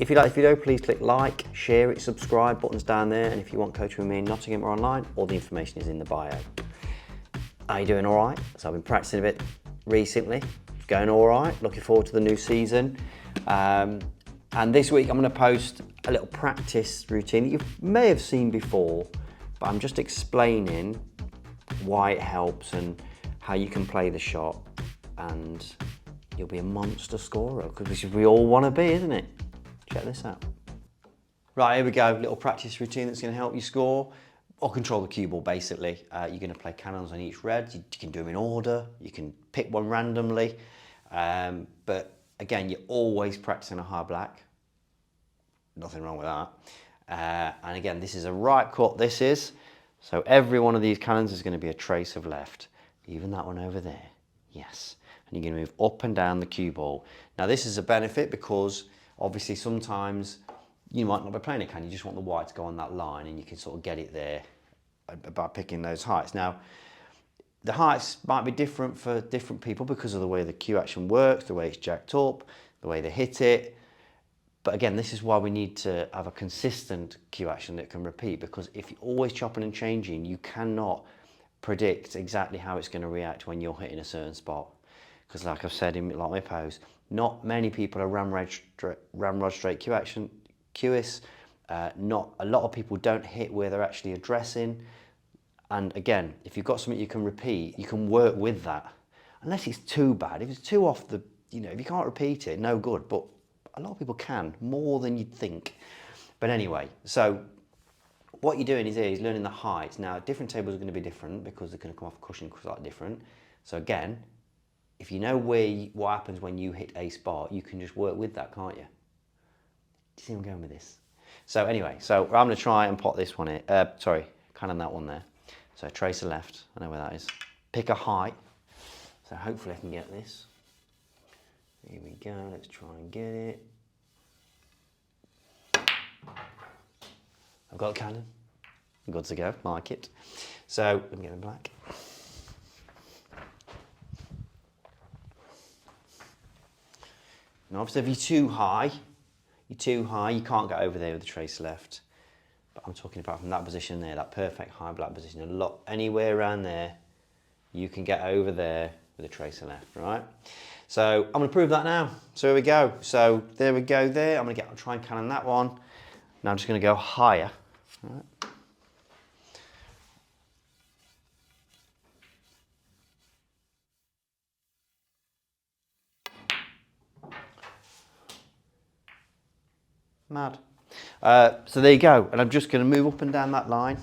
If you like this video, please click like, share it, subscribe, buttons down there. And if you want coaching with me in Nottingham or online, all the information is in the bio. Are you doing all right? So I've been practicing a bit recently, going all right, looking forward to the new season. And this week I'm going to post a little practice routine that you may have seen before, but I'm just explaining why it helps and how you can play the shot, and you'll be a monster scorer, because we all want to be, isn't it? Check this out. Right, here we go, little practice routine that's going to help you score or control the cue ball, basically. You're going to play cannons on each red. You can do them in order, you can pick one randomly, but again, you're always practicing a high black. Nothing wrong with that. And again, this is a right cut, this is. So every one of these cannons is going to be a trace of left. Even that one over there, yes. And you're going to move up and down the cue ball. Now this is a benefit because obviously sometimes you might not be playing a cannon, you just want the white to go on that line, and you can sort of get it there by picking those heights. Now, the heights might be different for different people because of the way the cue action works, the way it's jacked up, the way they hit it. But again, this is why we need to have a consistent cue action that can repeat, because if you're always chopping and changing, you cannot predict exactly how it's going to react when you're hitting a certain spot. Because like I've said in like my post, not many people are ramrod straight cue action cueists. Not a lot of people don't hit where they're actually addressing. And again, if you've got something you can repeat, you can work with that. Unless it's too bad. If it's too off the, if you can't repeat it, no good. But a lot of people can, more than you'd think. But anyway, so what you're doing is learning the heights. Now, different tables are going to be different because they're going to come off a cushion slightly different. So again, if you know what happens when you hit a spot, you can just work with that, can't you? Do you see where I'm going with this? So anyway, so I'm going to try and pot this one in. Sorry, kind of that one there. So trace a left, I know where that is. Pick a height. So hopefully I can get this. Here we go, let's try and get it. I've got a cannon. Good to go, like it. So I'm getting black. Now obviously if you're too high, you can't get over there with the trace left. But I'm talking about from that position there, that perfect high black position. Anywhere around there, you can get over there with a trace left, right? So I'm going to prove that now. So here we go. So there we go there. I'm going to try and cannon that one. Now I'm just going to go higher. Right. Mad. So there you go. And I'm just going to move up and down that line.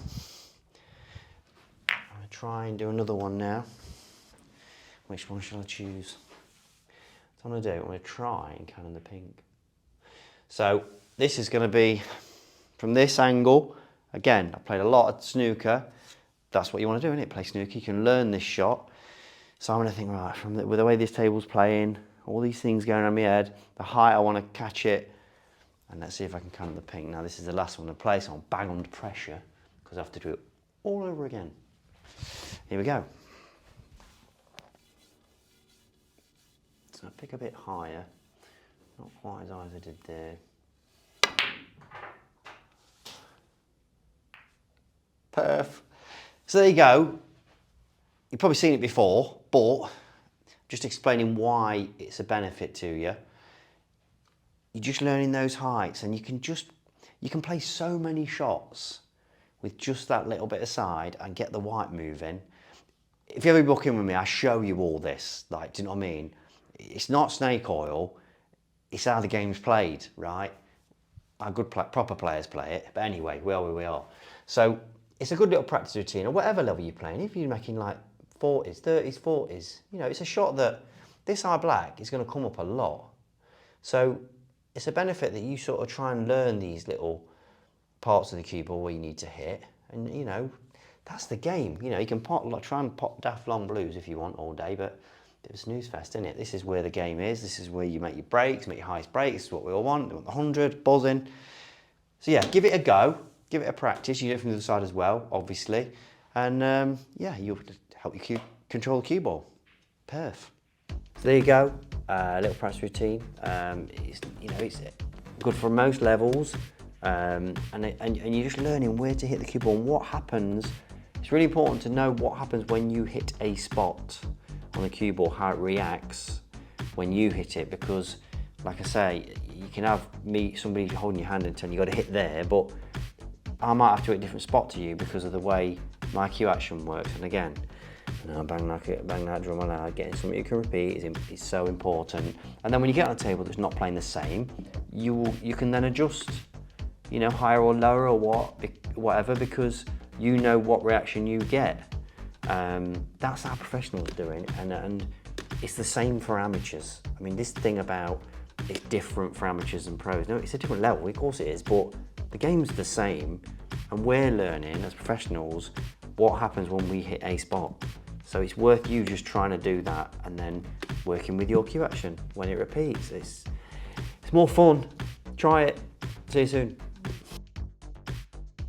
I'm going to try and do another one now. Which one shall I choose? What I'm going to do, I'm going to try and cannon the pink. So this is going to be from this angle. Again, I played a lot of snooker. That's what you want to do, isn't it? Play snooker. You can learn this shot. So I'm going to think, right, with the way this table's playing, all these things going on my head, the height, I want to catch it. And let's see if I can cannon the pink. Now this is the last one to play, so I'm bang under pressure because I have to do it all over again. Here we go. So I pick a bit higher, not quite as high as I did there. Perf. So there you go. You've probably seen it before, but just explaining why it's a benefit to you. You're just learning those heights, and you can play so many shots with just that little bit aside and get the white moving. If you ever book in with me, I show you all this. Like, do you know what I mean? It's not snake oil. It's how the game's played, right? How good proper players play it. But anyway, we are where we are. So it's a good little practice routine, or whatever level you're playing. If you're making like 40s, 30s, 40s, it's a shot that this eye black is going to come up a lot. So it's a benefit that you sort of try and learn these little parts of the cue ball where you need to hit, and that's the game. You can try and pot daft long blues if you want all day, but bit of a snooze fest, isn't it? This is where the game is. This is where you make your breaks, make your highest breaks. This is what we all want. We want the 100, buzzing. So yeah, give it a go. Give it a practice. You do it from the other side as well, obviously. And yeah, you'll help you control the cue ball. Perf. So there you go. A little practice routine. It's good for most levels, and you're just learning where to hit the cue ball and what happens. It's really important to know what happens when you hit a spot on the cue ball, how it reacts when you hit it, because like I say, you can have somebody holding your hand and telling you got to hit there, but I might have to hit a different spot to you because of the way my cue action works. And again, bang that drum out, getting something you can repeat is so important. And then when you get on a table that's not playing the same, you can then adjust, higher or lower or whatever, because you know what reaction you get. That's how professionals do it, and it's the same for amateurs. I mean, this thing about it's different for amateurs and pros. No, it's a different level, of course it is, but the game's the same, and we're learning as professionals what happens when we hit a spot. So it's worth you just trying to do that and then working with your cue action when it repeats. It's more fun. Try it. See you soon.